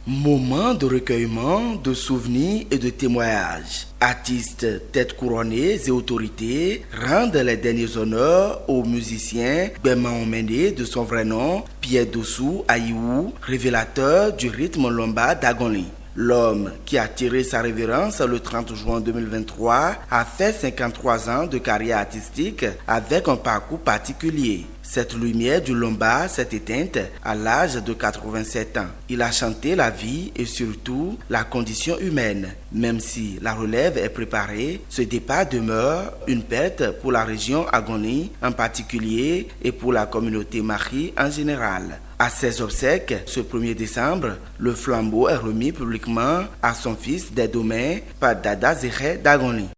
Moment de recueillement, de souvenirs et de témoignages. Artistes, têtes couronnées et autorités rendent les derniers honneurs aux musiciens Gbema Omende de son vrai nom, Pierre Dossou Ayiwu, révélateur du rythme lomba d'Agonli. L'homme qui a tiré sa révérence le 30 juin 2023 a fait 53 ans de carrière artistique avec un parcours particulier. Cette lumière du lomba s'est éteinte à l'âge de 87 ans. Il a chanté la vie et surtout la condition humaine. Même si la relève est préparée, ce départ demeure une perte pour la région Agoni en particulier et pour la communauté Mari en général. À ses obsèques, ce 1er décembre, le flambeau est remis publiquement à son fils des domaines par Dada Zéché d'Agoni.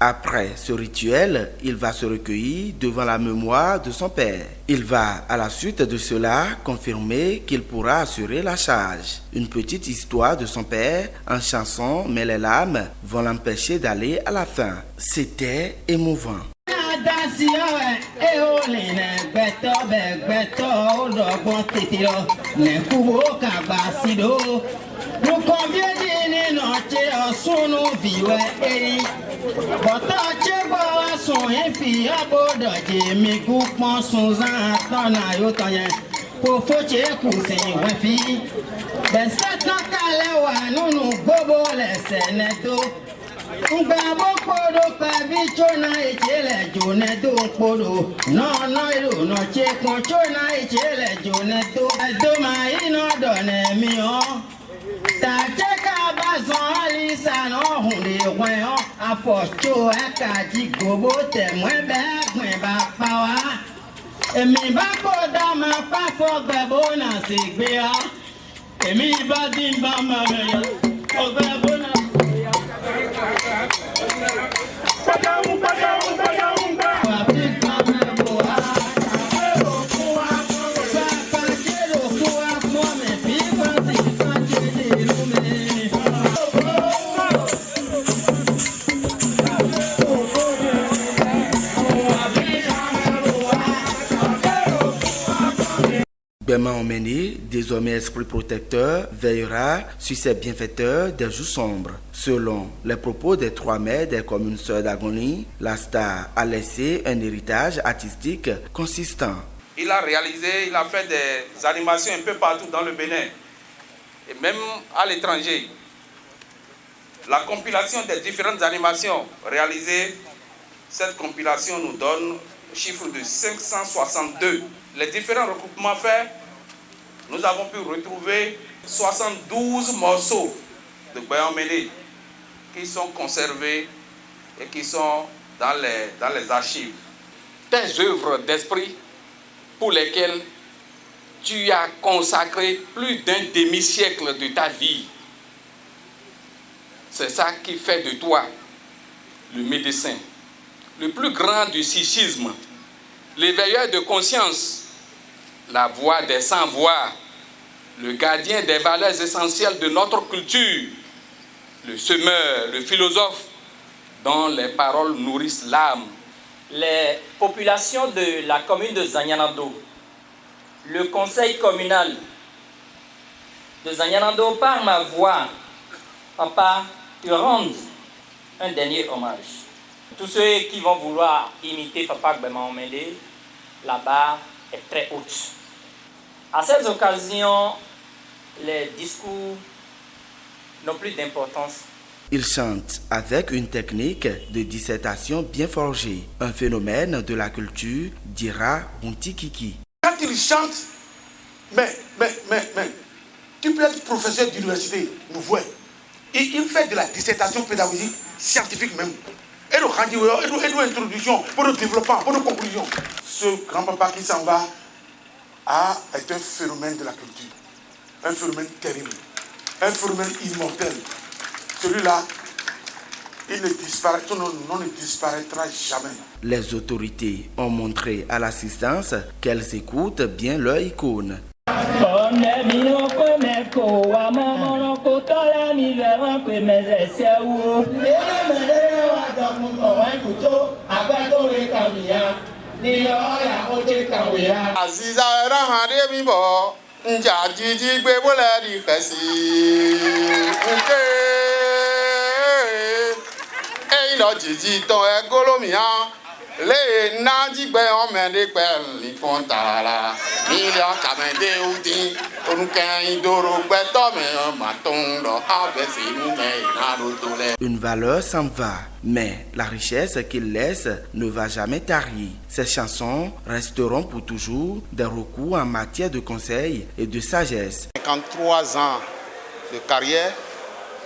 Après ce rituel, il va se recueillir devant la mémoire de son père. Il va, à la suite de cela, confirmer qu'il pourra assurer la charge. Une petite histoire de son père en chanson, mais les larmes vont l'empêcher d'aller à la fin. C'était émouvant. Gbema Omende, désormais esprit protecteur, veillera sur ses bienfaiteurs des jours sombres. Selon les propos des 3 maires des communes sœurs d'Agoni, la star a laissé un héritage artistique consistant. Il a fait des animations un peu partout dans le Bénin et même à l'étranger. La compilation des différentes animations réalisées, cette compilation nous donne le chiffre de 562. Les différents regroupements faits, nous avons pu retrouver 72 morceaux de Gbema Omende qui sont conservés et qui sont dans les archives. Tes œuvres d'esprit pour lesquelles tu as consacré plus d'un demi-siècle de ta vie. C'est ça qui fait de toi le médecin, le plus grand du sikhisme, l'éveilleur de conscience, la voix des sans-voix, le gardien des valeurs essentielles de notre culture, le semeur, le philosophe dont les paroles nourrissent l'âme. Les populations de la commune de Zanyanando, le conseil communal de Zanyanando, par ma voix, papa, te rendent un dernier hommage. Tous ceux qui vont vouloir imiter Papa Gbema Omende, la barre est très haute. À cette occasion, les discours n'ont plus d'importance. Il chante avec une technique de dissertation bien forgée, un phénomène de la culture, dira Runtikiki. Quand il chante, mais, tu peux être professeur d'université, nous voyons. Il fait de la dissertation pédagogique scientifique même. Et nous introduction, pour le développement, pour nos conclusions. Ce grand-papa qui s'en va est un phénomène de la culture. Un phénomène terrible. un phénomène immortel. Celui-là, son nom ne disparaîtra jamais. Les autorités ont montré à l'assistance qu'elles écoutent bien leur icône. Une valeur s'en va, mais la richesse qu'il laisse ne va jamais tarir. Ces chansons resteront pour toujours des recours en matière de conseil et de sagesse. 53 ans de carrière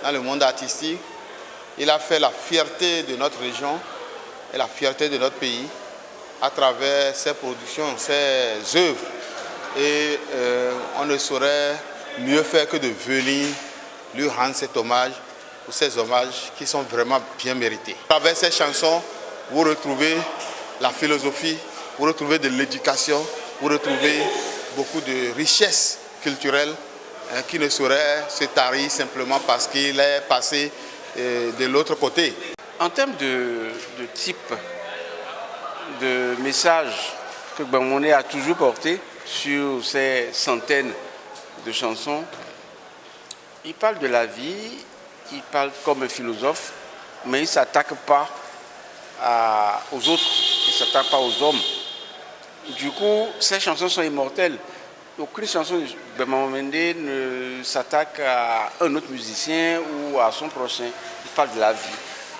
dans le monde artistique, il a fait la fierté de notre région et la fierté de notre pays à travers ses productions, ses œuvres. Et on ne saurait mieux faire que de venir lui rendre cet hommage, ou ces hommages qui sont vraiment bien mérités. À travers ces chansons, vous retrouvez la philosophie, vous retrouvez de l'éducation, vous retrouvez beaucoup de richesses culturelles qui ne sauraient se tarir simplement parce qu'il est passé de l'autre côté. En termes de type de message que Gbang Monet a toujours porté sur ces centaines de chansons, il parle de la vie, il parle comme un philosophe, mais il ne s'attaque pas aux autres, il ne s'attaque pas aux hommes. Du coup, ces chansons sont immortelles. Aucune chanson de Gbang Monet ne s'attaque à un autre musicien ou à son prochain. Il parle de la vie.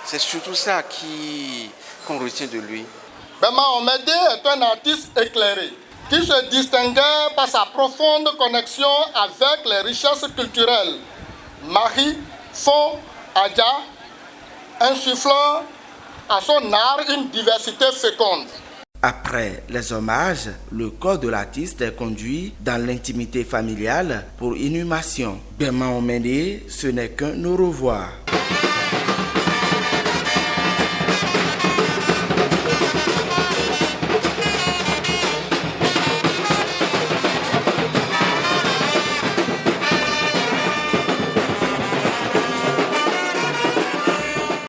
C'est surtout ça qu'on retient de lui. Gbang Monet est un artiste éclairé qui se distinguait par sa profonde connexion avec les richesses culturelles. Marie, Fon, Adja, insufflant à son art une diversité féconde. Après les hommages, le corps de l'artiste est conduit dans l'intimité familiale pour inhumation. Gbang Monet, ce n'est qu'un au revoir.